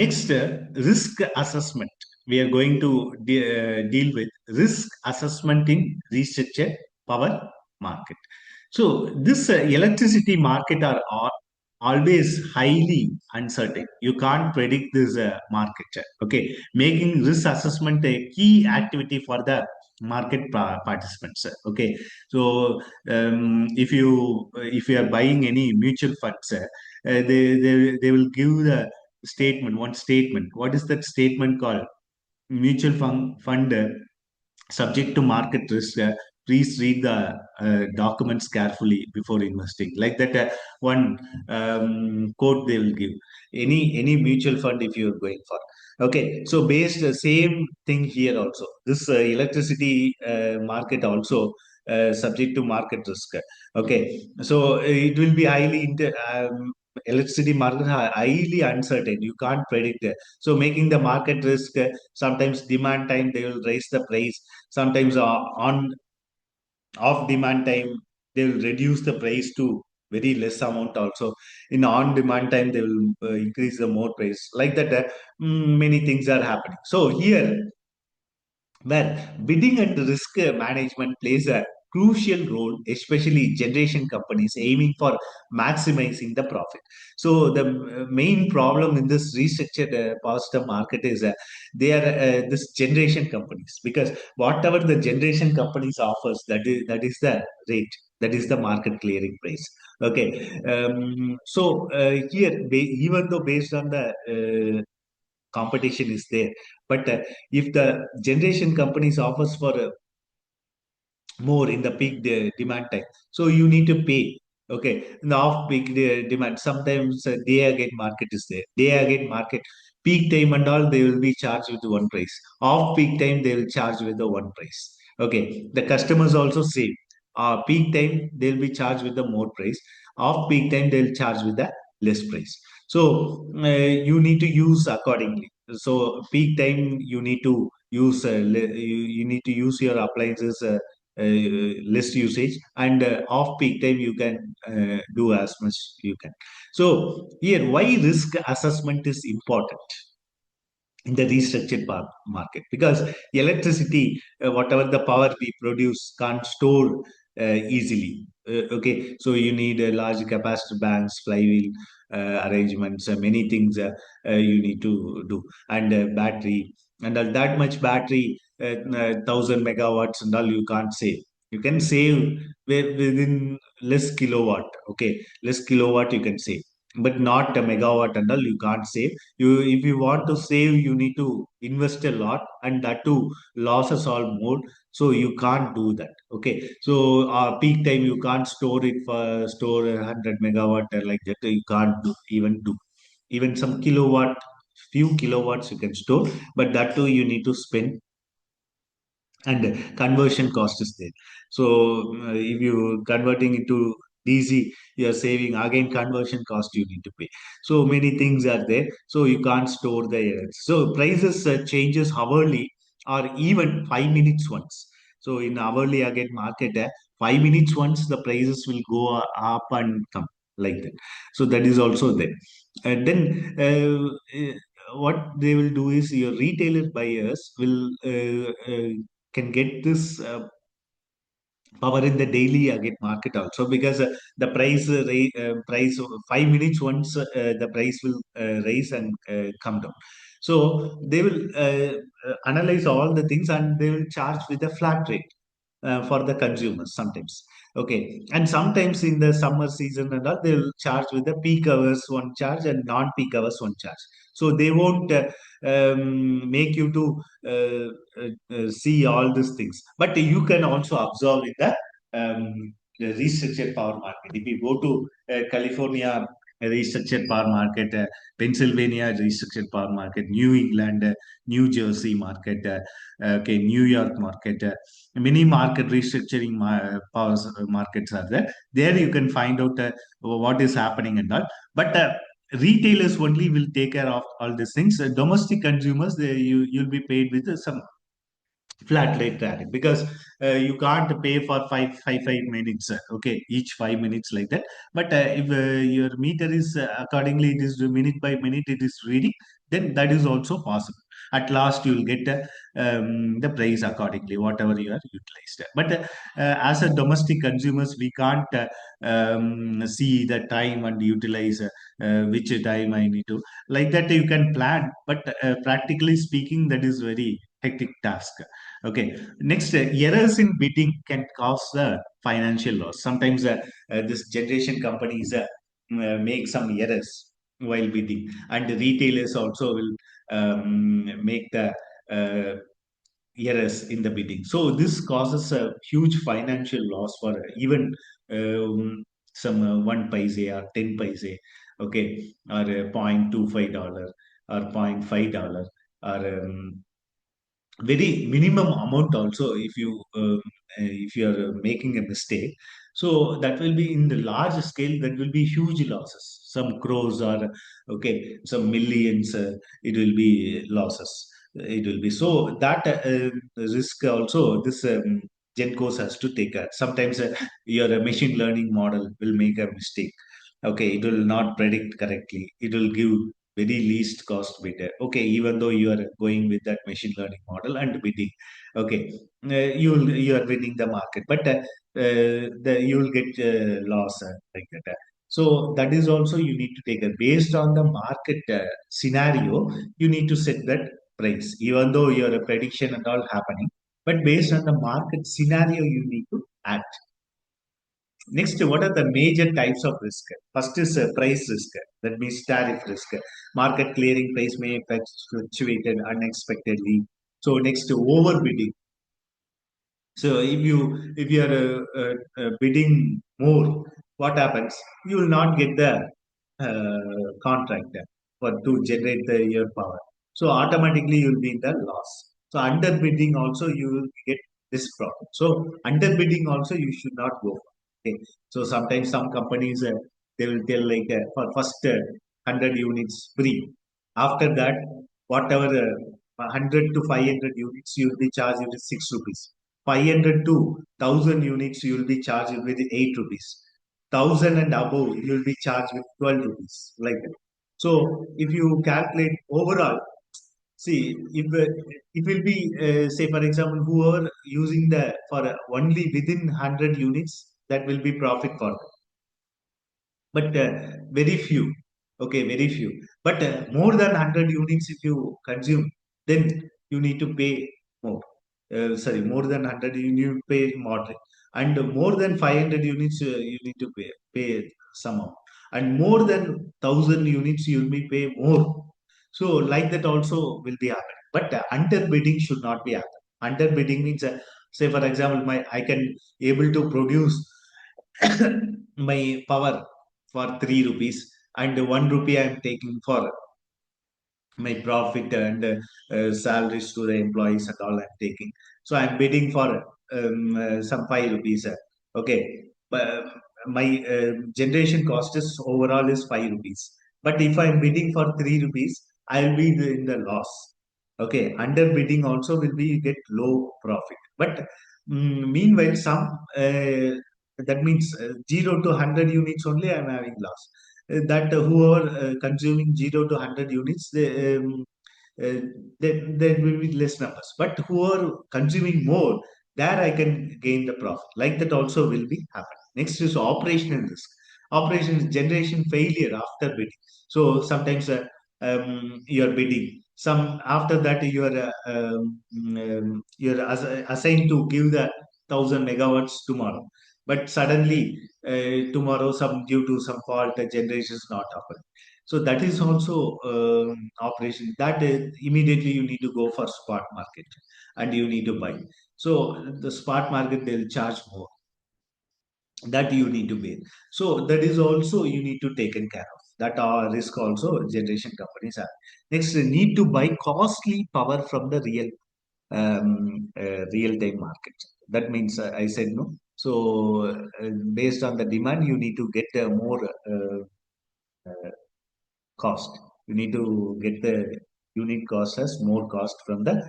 Next, risk assessment. We are going to deal with risk assessment in restructured power market. So this electricity market are always highly uncertain. You can't predict this market. Okay, making risk assessment a key activity for the market participants. Okay, so if you are buying any mutual funds, they will give the statement, one statement. What is that statement called? Mutual fund subject to market risk. Please read the documents carefully before investing. Like that, one quote they will give. Any mutual fund if you are going for. Okay, so based same thing here also. This electricity market also subject to market risk. Okay, so it will be electricity market highly uncertain. You can't predict it. So making the market risk, sometimes demand time they will raise the price. Sometimes on off demand time they will reduce the price to very less amount also. In on demand time they will increase the more price. Like that, many things are happening. So here where bidding and risk management plays a crucial role, especially generation companies aiming for maximizing the profit. So the main problem in this restructured power market is they are this generation companies, because whatever the generation companies offers, that is the rate, that is the market clearing price. Okay, so here even though based on the competition is there, but if the generation companies offers for more in the peak demand time, so you need to pay. Okay, in the off peak demand, sometimes day again market is there, day again market, peak time and all they will be charged with one price, off peak time they will charge with the one price. Okay, the customers also save. Peak time they'll be charged with the more price, off peak time they'll charge with the less price. So you need to use accordingly. So peak time you need to use you need to use your appliances less usage, and off peak time you can do as much you can. So here why risk assessment is important in the restructured market, because electricity, whatever the power we produce, can't store easily. Okay, so you need large capacitor banks, flywheel arrangements, many things you need to do, and battery, and that much battery, 1,000 megawatts and all you can't save. You can save within less kilowatt. Okay, less kilowatt you can save, but not a megawatt and all you can't save. You, if you want to save, you need to invest a lot, and that too losses all more. So you can't do that. Okay, so peak time you can't store 100 megawatt like that. You can't do even some kilowatt, few kilowatts you can store, but that too you need to spend, and conversion cost is there. So if you converting into DC, you are saving again conversion cost you need to pay. So many things are there, so you can't store the errors. So prices changes hourly or even 5 minutes once. So in hourly again market, 5 minutes once the prices will go up and come, like that. So that is also there. And then what they will do is your retailer buyers will can get this power in the daily again market also, because the price of 5 minutes once the price will raise and come down. So they will analyze all the things, and they will charge with a flat rate for the consumers sometimes. Okay, and sometimes in the summer season and all, they'll charge with the peak hours one charge and non-peak hours one charge. So they won't make you to see all these things, but you can also observe in the restructured power market. If you go to California restructured power market, Pennsylvania restructured power market, New England, New Jersey market, okay, New York market, many market restructuring power markets are there. There you can find out what is happening and all. But retailers only will take care of all these things. Domestic consumers, you'll be paid with some flat rate tariff, because you can't pay for 5 minutes, okay, each 5 minutes like that. But if your meter is accordingly, it is minute by minute it is reading, then that is also possible. At last you will get the price accordingly whatever you are utilized. But as a domestic consumers, we can't see the time and utilize which time I need to, like that you can plan, but practically speaking that is very hectic task. Okay. Next, errors in bidding can cause financial loss. Sometimes this generation companies make some errors while bidding, and the retailers also will make the errors in the bidding. So this causes a huge financial loss for even some 1 paise or 10 paise, okay, or $0.25 or $0.5, or very minimum amount also, if you are making a mistake. So that will be in the large scale, that will be huge losses, some crores, or okay, some millions, it will be losses, it will be. So that risk also, this GenCos has to take care. Sometimes your machine learning model will make a mistake, okay, it will not predict correctly, it will give very least cost bidder. Okay, even though you are going with that machine learning model and bidding, okay, you are winning the market, but you will get loss like that. So that is also you need to take it based on the market scenario. You need to set that price, even though your prediction and all happening, but based on the market scenario, you need to act. Next, what are the major types of risk? First is price risk. That means tariff risk. Market clearing price may fluctuated unexpectedly. So next, overbidding. So if you are bidding more, what happens? You will not get the contract for to generate the your power. So automatically you will be in the loss. So underbidding also you will get this problem. So underbidding also you should not go for. Okay. So sometimes some companies they will tell like for first 100 units free. After that, whatever 100 to 500 units you will be charged with 6 rupees. 500 to 1000 units you will be charged with 8 rupees. 1000 and above you will be charged with 12 rupees, like that. So if you calculate overall, see, it will be say for example, whoever using the for only within 100 units, that will be profit for them, but very few. Okay, very few. But more than 100 units if you consume, then you need to pay more. Sorry, more than 100 you need to pay moderate, and more than 500 units you need to pay some amount, and more than 1000 units you will be pay more. So like that also will be happening, but underbidding should not be happening. Underbidding means say for example, my I can able to produce my power for 3 rupees, and 1 rupee I am taking for my profit and salaries to the employees and all I'm taking. So I'm bidding for some 5 rupees. Okay, but my generation cost is overall is 5 rupees. But if I'm bidding for 3 rupees, I'll be in the loss. Okay, under bidding also will be get low profit. But meanwhile, some that means 0 to 100 units only I'm having loss. That whoever consuming 0 to 100 units, uh, there will be less numbers. But who are consuming more, there I can gain the profit. Like that also will be happen. Next is operational risk. Operation generation failure after bidding. So sometimes you are bidding. Some after that you're assigned to give the 1000 megawatts tomorrow. But suddenly tomorrow, some due to some fault, the generation is not happening. So that is also operation. That immediately you need to go for spot market, and you need to buy. So the spot market they'll charge more. That you need to pay. So that is also you need to taken care of. That risk also generation companies have. Next, they need to buy costly power from the real time market. That means I said no. So based on the demand, you need to get more cost. You need to get the unit cost as more cost from the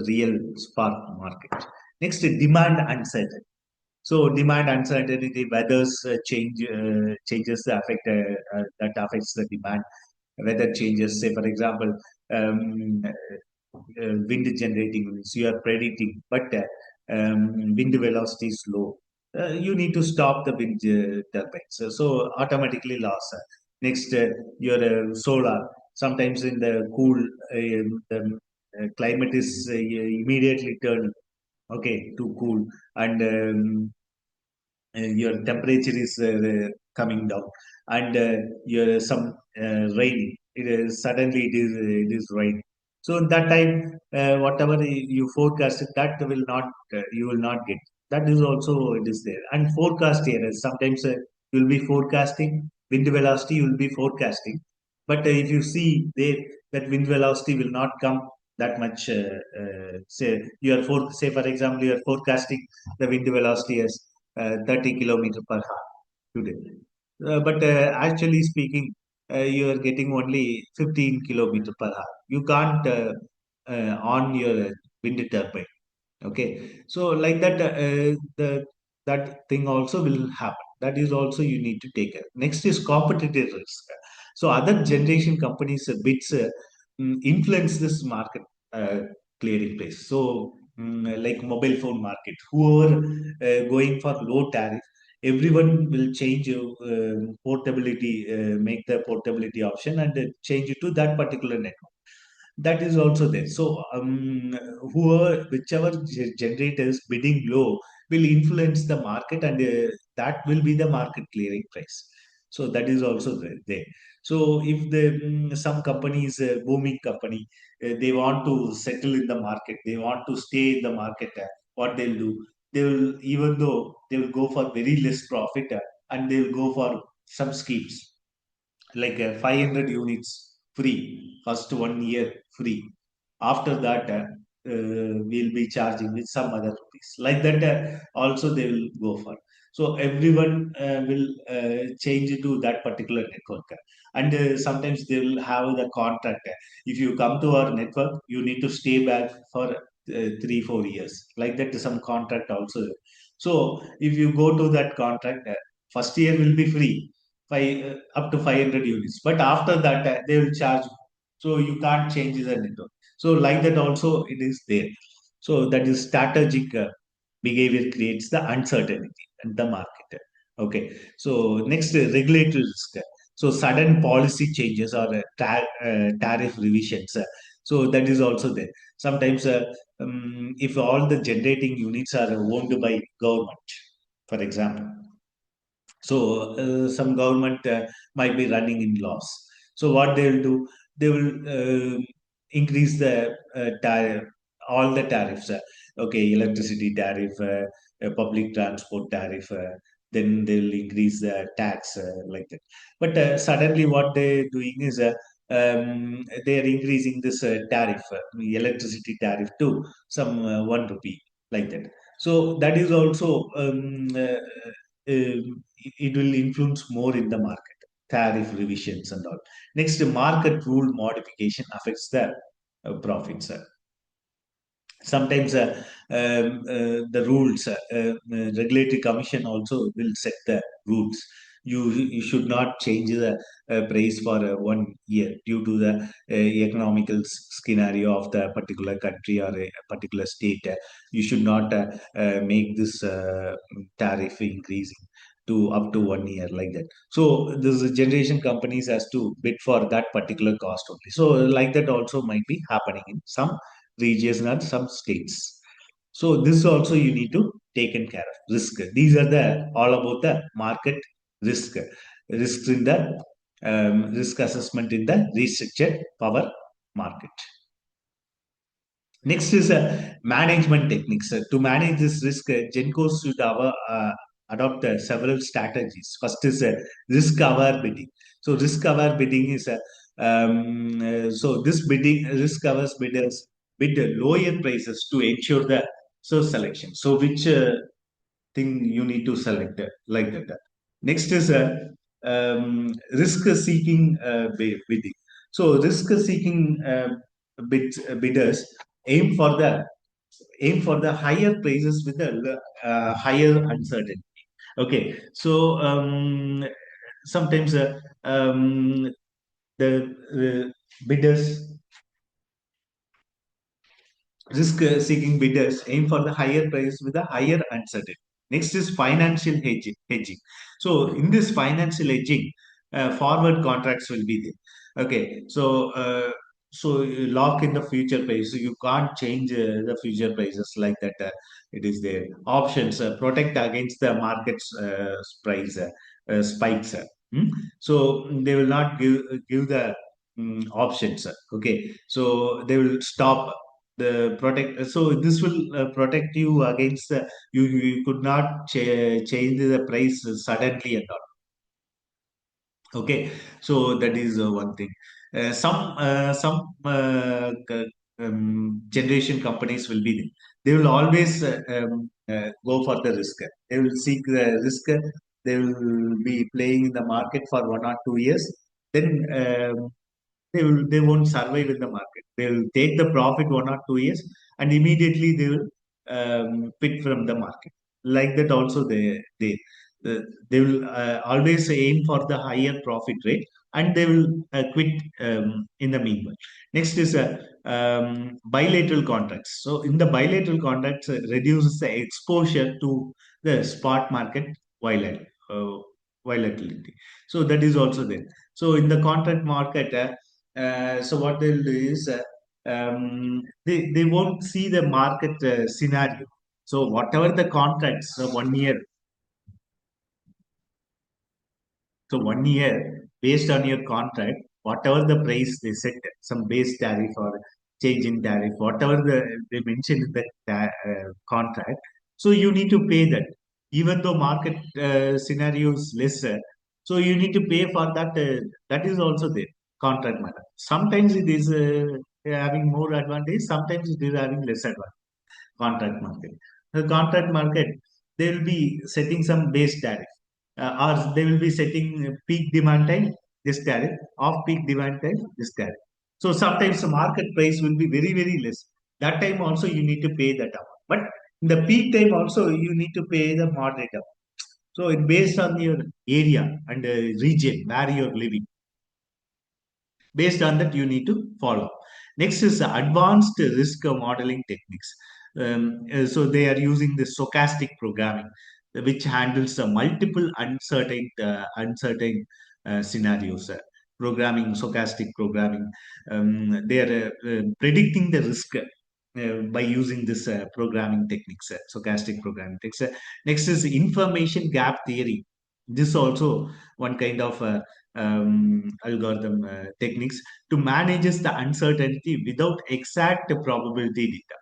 real spark market. Next, demand uncertainty. So demand uncertainty, weather's changes that affects the demand. Weather changes. Say, for example, wind generating units you are predicting, but wind velocity is low. You need to stop the wind turbines. So automatically loss. Next, your solar. Sometimes in the cool, the climate is immediately turned okay to cool, and your temperature is coming down, and your some rain, it is suddenly it is rain. So in that time, whatever you forecasted, that will not you will not get. That is also it is there. And forecast errors, sometimes you will be forecasting wind velocity, you will be forecasting, but if you see there, that wind velocity will not come that much. Say you are say for example, you are forecasting the wind velocity as 30 kilometer per hour today. But actually speaking, you are getting only 15 kilometer per hour. You can't on your wind turbine. Okay, so like that, the that thing also will happen. That is also you need to take care. Next is competitive risk. So other generation companies bids influence this market clearing place. So like mobile phone market, whoever going for low tariff, everyone will change portability, make the portability option, and change it to that particular network. That is also there. So whoever, whichever generators bidding low will influence the market, and that will be the market clearing price. So that is also there. So if the some company is a booming company, they want to settle in the market, they want to stay in the market. What they'll do, they will, even though they will go for very less profit, and they will go for some schemes like 500 units free, first 1 year free. After that, we'll be charging with some other rupees. Like that, also they will go for. So everyone will change to that particular network. And sometimes they will have the contract. If you come to our network, you need to stay back for 3 4 years. Like that, some contract also. So if you go to that contract, first year will be free, up to 500 units. But after that, they will charge. So you can't change the network. So like that also it is there. So that is strategic behavior creates the uncertainty in the market. Okay. So next, regulatory risk. So sudden policy changes or tariff revisions. So that is also there. Sometimes if all the generating units are owned by government, for example, so some government might be running in loss. So what they will do, they will increase the tariff, all the tariffs. Okay, electricity tariff, public transport tariff. Then they will increase the tax like that. But suddenly, what they're doing is they are increasing this tariff, electricity tariff to some 1 rupee, like that. So that is also it will influence more in the market, tariff revisions and all. Next, market rule modification affects the profits. Sometimes the rules, regulatory commission also will set the rules. You should not change the price for 1 year due to the economical scenario of the particular country or a particular state. You should not make this tariff increasing to up to 1 year, like that. So this generation companies has to bid for that particular cost only. So like that also might be happening in some regions and some states. So this also you need to taken care of. Risk. These are the all about the market risk. Risks in the risk assessment in the restructured power market. Next is management techniques. To manage this risk, GenCos should adopt several strategies. First is risk-aware bidding. So risk-aware bidding is so this bidding risk-aware bidders bid lower prices to ensure the source selection. So which thing you need to select like that. Next is risk-seeking bidding. So risk-seeking bidders aim for the higher prices with the higher uncertainty. Okay, so sometimes the bidders, risk-seeking bidders aim for the higher price with a higher uncertainty. Next is financial hedging. So in this financial hedging, forward contracts will be there. Okay, so you lock in the future price. So you can't change the future prices like that. It is there. Options protect against the market's price spikes. Hmm? So they will not give the options. Okay, so they will stop the protect. So this will protect you against you could not change the price suddenly and all. Okay, so that is one thing. Some generation companies will be there. They will always go for the risk. They will seek the risk. They will be playing in the market for 1 or 2 years. Then they won't survive in the market. They'll take the profit 1 or 2 years and immediately they will quit from the market. Like that also uh, they will always aim for the higher profit rate and they will quit in the meanwhile. Next is bilateral contracts. So in the bilateral contracts, reduces the exposure to the spot market uh, volatility. So that is also there. So in the contract market, so what they'll do is they won't see the market scenario. So whatever the contracts, 1 year, so 1 year based on your contract, whatever the price they set, some base tariff or change in tariff, whatever they mentioned in the contract, so you need to pay that. Even though market scenario is lesser, so you need to pay for that. That is also there, contract matter. Sometimes it is having more advantage, sometimes it is having less advantage. Contract market. The contract market, they will be setting some base tariff, or they will be setting peak demand time, this tariff, off peak demand time, this tariff. So sometimes the market price will be very, very less. That time also you need to pay that amount. But in the peak time also you need to pay the moderate amount. So it based on your area and region where you're living. Based on that, you need to follow. Next is advanced risk modeling techniques. So they are using the stochastic programming, which handles the multiple uncertain scenarios. Programming, stochastic programming. They are predicting the risk by using this programming techniques, stochastic programming techniques. Next is information gap theory. This also one kind of algorithm techniques to manages the uncertainty without exact probability data.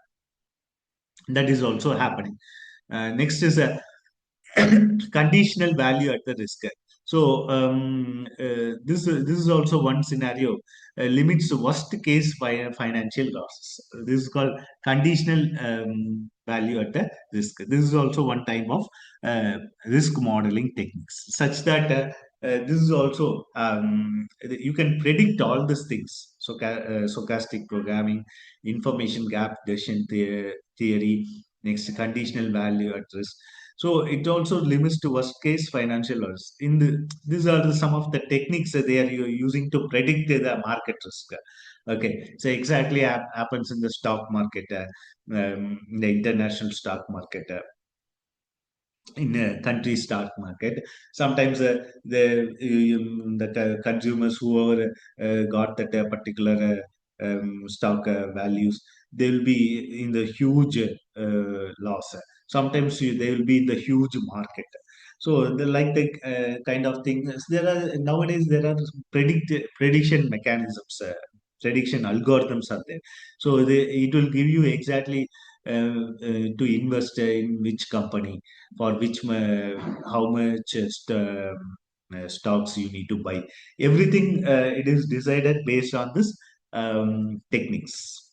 That is also happening. Next is a conditional value at the risk. So this is also one scenario, limits the worst case financial losses. This is called conditional value at the risk. This is also one type of risk modeling techniques, such that this is also you can predict all these things. So stochastic programming, information gap decision theory, next conditional value at risk. So it also limits to worst case financial loss. These are some of the techniques that they are using to predict the market risk. Okay, so exactly happens in the stock market, in the international stock market. In a country stock market, sometimes the consumers, whoever got that particular stock values, they will be in the huge loss. Sometimes they will be in the huge market. So the like the kind of things there are nowadays, there are prediction mechanisms, prediction algorithms are there. So it will give you exactly to invest in which company, for which how much stocks you need to buy. Everything it is decided based on this techniques.